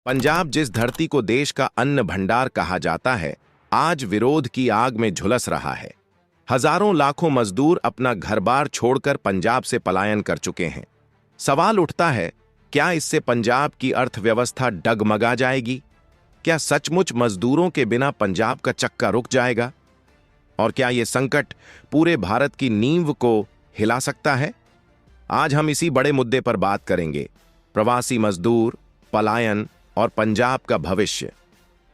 पंजाब जिस धरती को देश का अन्न भंडार कहा जाता है, आज विरोध की आग में झुलस रहा है। हजारों लाखों मजदूर अपना घर-बार छोड़कर पंजाब से पलायन कर चुके हैं। सवाल उठता है, क्या इससे पंजाब की अर्थव्यवस्था डगमगा जाएगी? क्या सचमुच मजदूरों के बिना पंजाब का चक्का रुक जाएगा? और क्या ये संकट पूरे भारत की नींव को हिला सकता है? आज हम इसी बड़े मुद्दे पर बात करेंगे। प्रवासी मजदूर, पलायन और पंजाब का भविष्य।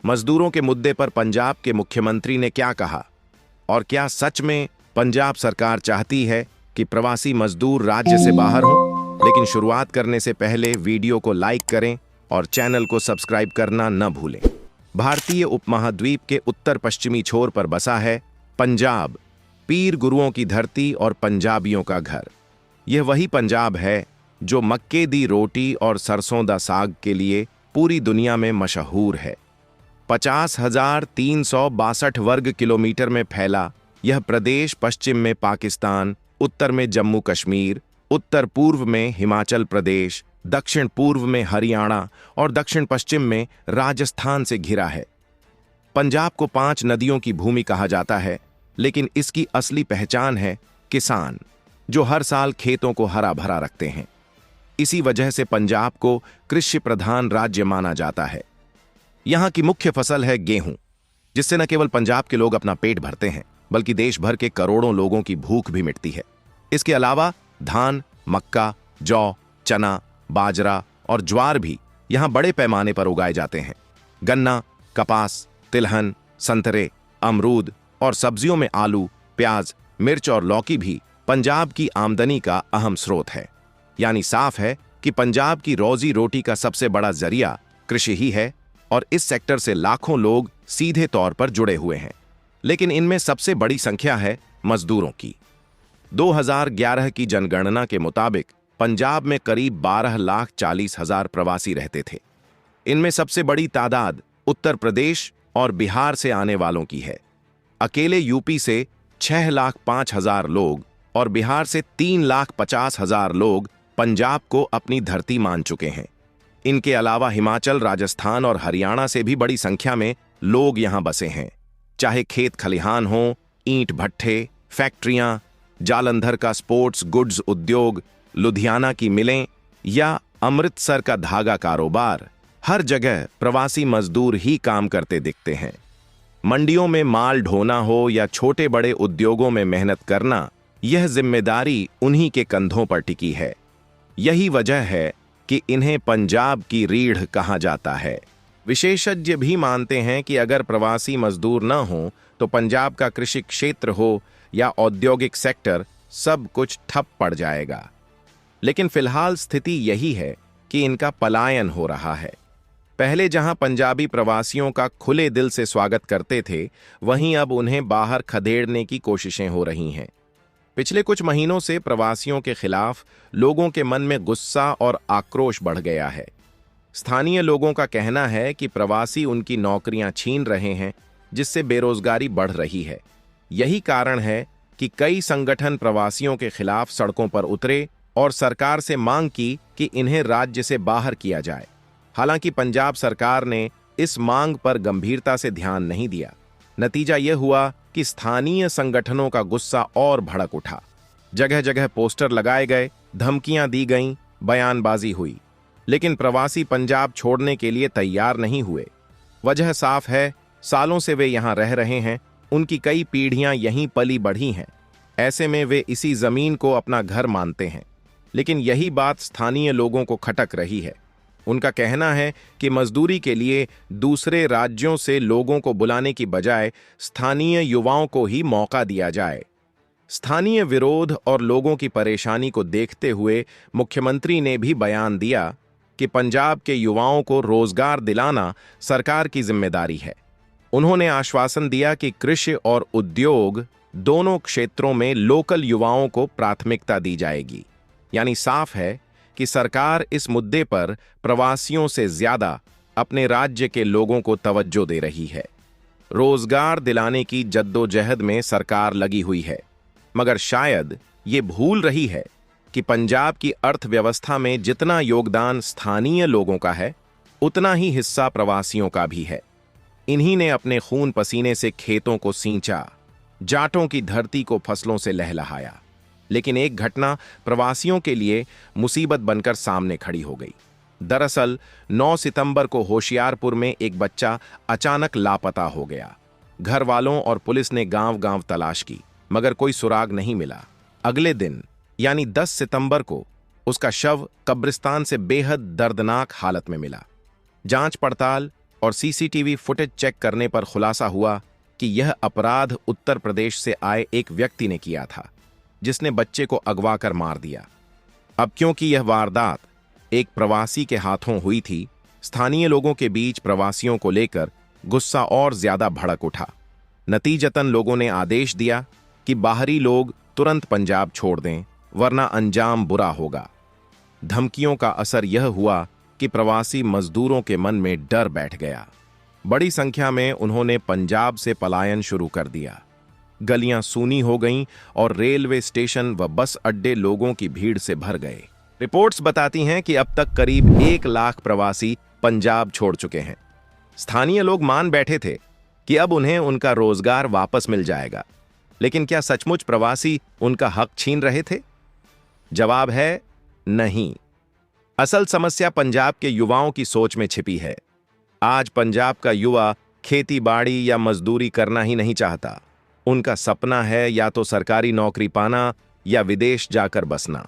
मजदूरों के मुद्दे पर पंजाब के मुख्यमंत्री ने क्या कहा? और क्या सच में पंजाब सरकार चाहती है कि प्रवासी मजदूर राज्य से बाहर हों? लेकिन शुरुआत करने से पहले वीडियो को लाइक करें और चैनल को सब्सक्राइब करना न भूलें। भारतीय उपमहाद्वीप के उत्तर पश्चिमी छोर पर बसा है पंजाब, पीर गुरुओं की धरती और पंजाबियों का घर। यह वही पंजाब है जो मक्के दी रोटी और सरसों दा साग के लिए पूरी दुनिया में मशहूर है। 50,362 वर्ग किलोमीटर में फैला यह प्रदेश पश्चिम में पाकिस्तान, उत्तर में जम्मू कश्मीर, उत्तर पूर्व में हिमाचल प्रदेश, दक्षिण पूर्व में हरियाणा और दक्षिण पश्चिम में राजस्थान से घिरा है। पंजाब को 5 नदियों की भूमि कहा जाता है, लेकिन इसकी असली पहचान है किसान, जो हर साल खेतों को हरा भरा रखते हैं। इसी वजह से पंजाब को कृषि प्रधान राज्य माना जाता है। यहां की मुख्य फसल है गेहूं, जिससे न केवल पंजाब के लोग अपना पेट भरते हैं, बल्कि देश भर के करोड़ों लोगों की भूख भी मिटती है। इसके अलावा धान, मक्का, जौ, चना, बाजरा और ज्वार भी यहां बड़े पैमाने पर उगाए जाते हैं। गन्ना, कपास, तिलहन, संतरे, अमरूद और सब्जियों में आलू, प्याज, मिर्च और लौकी भी पंजाब की आमदनी का अहम स्रोत है। यानी साफ है कि पंजाब की रोजी रोटी का सबसे बड़ा जरिया कृषि ही है और इस सेक्टर से लाखों लोग सीधे तौर पर जुड़े हुए हैं। लेकिन इनमें सबसे बड़ी संख्या है मजदूरों की। 2011 की जनगणना के मुताबिक पंजाब में करीब 12,40,000 प्रवासी रहते थे। इनमें सबसे बड़ी तादाद उत्तर प्रदेश और बिहार से आने वालों की है। अकेले यूपी से 6,05,000 लोग और बिहार से 3,50,000 लोग पंजाब को अपनी धरती मान चुके हैं। इनके अलावा हिमाचल, राजस्थान और हरियाणा से भी बड़ी संख्या में लोग यहां बसे हैं। चाहे खेत खलिहान हो, ईंट भट्ठे, फैक्ट्रियां, जालंधर का स्पोर्ट्स गुड्स उद्योग, लुधियाना की मिलें या अमृतसर का धागा कारोबार, हर जगह प्रवासी मजदूर ही काम करते दिखते हैं। मंडियों में माल ढोना हो या छोटे बड़े उद्योगों में मेहनत करना, यह जिम्मेदारी उन्हीं के कंधों पर टिकी है। यही वजह है कि इन्हें पंजाब की रीढ़ कहा जाता है। विशेषज्ञ भी मानते हैं कि अगर प्रवासी मजदूर न हो तो पंजाब का कृषि क्षेत्र हो या औद्योगिक सेक्टर, सब कुछ ठप पड़ जाएगा। लेकिन फिलहाल स्थिति यही है कि इनका पलायन हो रहा है। पहले जहां पंजाबी प्रवासियों का खुले दिल से स्वागत करते थे, वहीं अब उन्हें बाहर खदेड़ने की कोशिशें हो रही हैं। पिछले कुछ महीनों से प्रवासियों के खिलाफ लोगों के मन में गुस्सा और आक्रोश बढ़ गया है। स्थानीय लोगों का कहना है कि प्रवासी उनकी नौकरियां छीन रहे हैं, जिससे बेरोजगारी बढ़ रही है। यही कारण है कि कई संगठन प्रवासियों के खिलाफ सड़कों पर उतरे और सरकार से मांग की कि इन्हें राज्य से बाहर किया जाए। हालांकि पंजाब सरकार ने इस मांग पर गंभीरता से ध्यान नहीं दिया। नतीजा यह हुआ कि स्थानीय संगठनों का गुस्सा और भड़क उठा। जगह जगह पोस्टर लगाए गए, धमकियां दी गईं, बयानबाजी हुई, लेकिन प्रवासी पंजाब छोड़ने के लिए तैयार नहीं हुए। वजह साफ है, सालों से वे यहां रह रहे हैं, उनकी कई पीढ़ियां यहीं पली बढ़ी हैं। ऐसे में वे इसी जमीन को अपना घर मानते हैं। लेकिन यही बात स्थानीय लोगों को खटक रही है। उनका कहना है कि मजदूरी के लिए दूसरे राज्यों से लोगों को बुलाने की बजाय स्थानीय युवाओं को ही मौका दिया जाए। स्थानीय विरोध और लोगों की परेशानी को देखते हुए मुख्यमंत्री ने भी बयान दिया कि पंजाब के युवाओं को रोजगार दिलाना सरकार की जिम्मेदारी है। उन्होंने आश्वासन दिया कि कृषि और उद्योग दोनों क्षेत्रों में लोकल युवाओं को प्राथमिकता दी जाएगी। यानी साफ है कि सरकार इस मुद्दे पर प्रवासियों से ज्यादा अपने राज्य के लोगों को तवज्जो दे रही है। रोजगार दिलाने की जद्दोजहद में सरकार लगी हुई है, मगर शायद ये भूल रही है कि पंजाब की अर्थव्यवस्था में जितना योगदान स्थानीय लोगों का है, उतना ही हिस्सा प्रवासियों का भी है। इन्हीं ने अपने खून पसीने से खेतों को सींचा, जाटों की धरती को फसलों से लहलहाया। लेकिन एक घटना प्रवासियों के लिए मुसीबत बनकर सामने खड़ी हो गई। दरअसल 9 सितंबर को होशियारपुर में एक बच्चा अचानक लापता हो गया। घर वालों और पुलिस ने गांव-गांव तलाश की, मगर कोई सुराग नहीं मिला। अगले दिन यानी 10 सितंबर को उसका शव कब्रिस्तान से बेहद दर्दनाक हालत में मिला। जांच पड़ताल और सीसीटीवी फुटेज चेक करने पर खुलासा हुआ कि यह अपराध उत्तर प्रदेश से आए एक व्यक्ति ने किया था, जिसने बच्चे को अगवा कर मार दिया। अब क्योंकि यह वारदात एक प्रवासी के हाथों हुई थी, स्थानीय लोगों के बीच प्रवासियों को लेकर गुस्सा और ज्यादा भड़क उठा। नतीजतन लोगों ने आदेश दिया कि बाहरी लोग तुरंत पंजाब छोड़ दें, वरना अंजाम बुरा होगा। धमकियों का असर यह हुआ कि प्रवासी मजदूरों के मन में डर बैठ गया। बड़ी संख्या में उन्होंने पंजाब से पलायन शुरू कर दिया। गलियां सूनी हो गईं और रेलवे स्टेशन व बस अड्डे लोगों की भीड़ से भर गए। रिपोर्ट्स बताती हैं कि अब तक करीब 1 लाख प्रवासी पंजाब छोड़ चुके हैं। स्थानीय लोग मान बैठे थे कि अब उन्हें उनका रोजगार वापस मिल जाएगा, लेकिन क्या सचमुच प्रवासी उनका हक छीन रहे थे? जवाब है नहीं। असल समस्या पंजाब के युवाओं की सोच में छिपी है। आज पंजाब का युवा खेती बाड़ी या मजदूरी करना ही नहीं चाहता। उनका सपना है या तो सरकारी नौकरी पाना या विदेश जाकर बसना।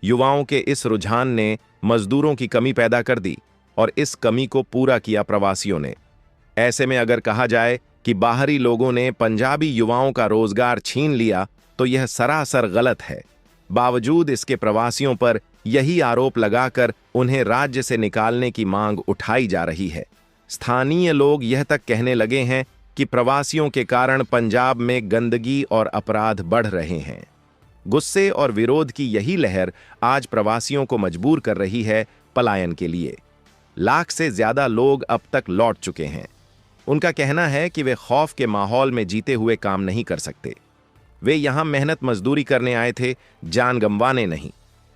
युवाओं के इस रुझान ने मजदूरों की कमी पैदा कर दी और इस कमी को पूरा किया प्रवासियों ने। ऐसे में अगर कहा जाए कि बाहरी लोगों ने पंजाबी युवाओं का रोजगार छीन लिया, तो यह सरासर गलत है। बावजूद इसके प्रवासियों पर यही आरोप लगाकर उन्हें राज्य से निकालने की मांग उठाई जा रही है। स्थानीय लोग यह तक कहने लगे हैं कि प्रवासियों के कारण पंजाब में गंदगी और अपराध बढ़ रहे हैं। गुस्से और विरोध की यही लहर आज प्रवासियों को मजबूर कर रही है पलायन के लिए। लाख से ज्यादा लोग अब तक लौट चुके हैं। उनका कहना है कि वे खौफ के माहौल में जीते हुए काम नहीं कर सकते। वे यहां मेहनत मजदूरी करने आए थे, जान गंवाने नहीं।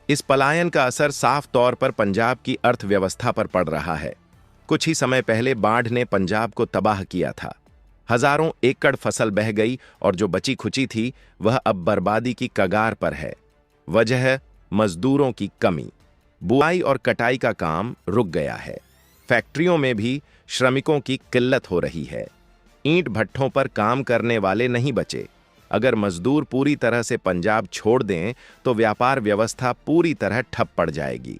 इस पलायन का असर साफ तौर पर पंजाब की अर्थव्यवस्था पर पड़ रहा है। कुछ ही समय पहले बाढ़ ने पंजाब को तबाह किया था। हजारों एकड़ फसल बह गई और जो बची खुची थी वह अब बर्बादी की कगार पर है। वजह मजदूरों की कमी। बुआई और कटाई का काम रुक गया है। फैक्ट्रियों में भी श्रमिकों की किल्लत हो रही है। ईंट भट्ठों पर काम करने वाले नहीं बचे। अगर मजदूर पूरी तरह से पंजाब छोड़ दें तो व्यापार व्यवस्था पूरी तरह ठप पड़ जाएगी।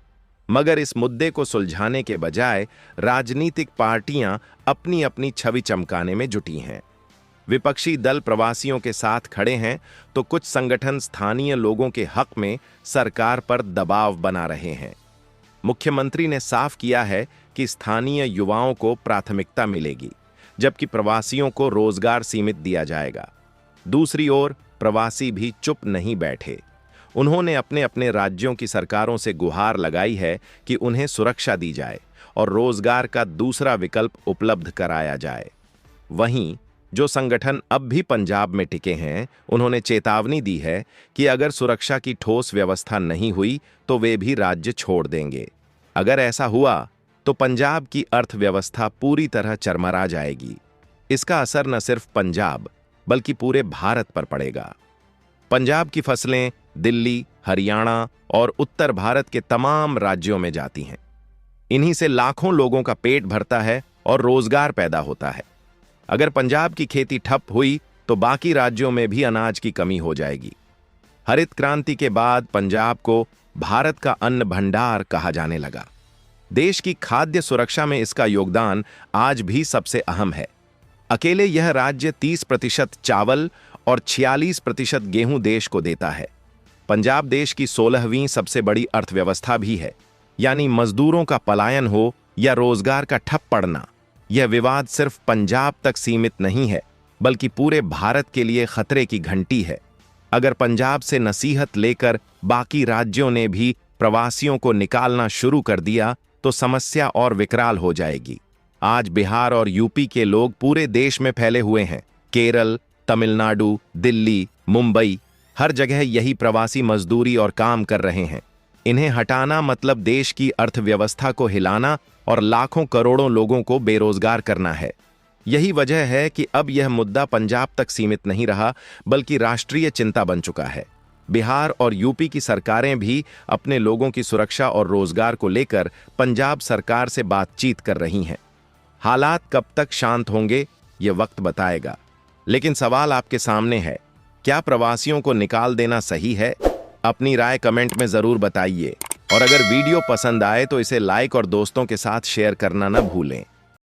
मगर इस मुद्दे को सुलझाने के बजाय राजनीतिक पार्टियां अपनी अपनी छवि चमकाने में जुटी हैं। विपक्षी दल प्रवासियों के साथ खड़े हैं तो कुछ संगठन स्थानीय लोगों के हक में सरकार पर दबाव बना रहे हैं। मुख्यमंत्री ने साफ किया है कि स्थानीय युवाओं को प्राथमिकता मिलेगी, जबकि प्रवासियों को रोजगार सीमित दिया जाएगा। दूसरी ओर प्रवासी भी चुप नहीं बैठे। उन्होंने अपने अपने राज्यों की सरकारों से गुहार लगाई है कि उन्हें सुरक्षा दी जाए और रोजगार का दूसरा विकल्प उपलब्ध कराया जाए। वहीं जो संगठन अब भी पंजाब में टिके हैं, उन्होंने चेतावनी दी है कि अगर सुरक्षा की ठोस व्यवस्था नहीं हुई तो वे भी राज्य छोड़ देंगे। अगर ऐसा हुआ तो पंजाब की अर्थव्यवस्था पूरी तरह चरमरा जाएगी। इसका असर न सिर्फ पंजाब बल्कि पूरे भारत पर पड़ेगा। पंजाब की फसलें दिल्ली, हरियाणा और उत्तर भारत के तमाम राज्यों में जाती हैं। इन्हीं से लाखों लोगों का पेट भरता है और रोजगार पैदा होता है। अगर पंजाब की खेती ठप हुई तो बाकी राज्यों में भी अनाज की कमी हो जाएगी। हरित क्रांति के बाद पंजाब को भारत का अन्न भंडार कहा जाने लगा। देश की खाद्य सुरक्षा में इसका योगदान आज भी सबसे अहम है। अकेले यह राज्य 30% चावल और 46% गेहूं देश को देता है। पंजाब देश की 16वीं सबसे बड़ी अर्थव्यवस्था भी है। यानी मजदूरों का पलायन हो या रोजगार का ठप पड़ना, यह विवाद सिर्फ पंजाब तक सीमित नहीं है, बल्कि पूरे भारत के लिए खतरे की घंटी है। अगर पंजाब से नसीहत लेकर बाकी राज्यों ने भी प्रवासियों को निकालना शुरू कर दिया तो समस्या और विकराल हो जाएगी। आज बिहार और यूपी के लोग पूरे देश में फैले हुए हैं। केरल, तमिलनाडु, दिल्ली, मुंबई, हर जगह यही प्रवासी मजदूरी और काम कर रहे हैं। इन्हें हटाना मतलब देश की अर्थव्यवस्था को हिलाना और लाखों करोड़ों लोगों को बेरोजगार करना है। यही वजह है कि अब यह मुद्दा पंजाब तक सीमित नहीं रहा, बल्कि राष्ट्रीय चिंता बन चुका है। बिहार और यूपी की सरकारें भी अपने लोगों की सुरक्षा और रोजगार को लेकर पंजाब सरकार से बातचीत कर रही हैं। हालात कब तक शांत होंगे, ये वक्त बताएगा। लेकिन सवाल आपके सामने है, क्या प्रवासियों को निकाल देना सही है? अपनी राय कमेंट में जरूर बताइए और अगर वीडियो पसंद आए तो इसे लाइक और दोस्तों के साथ शेयर करना न भूलें।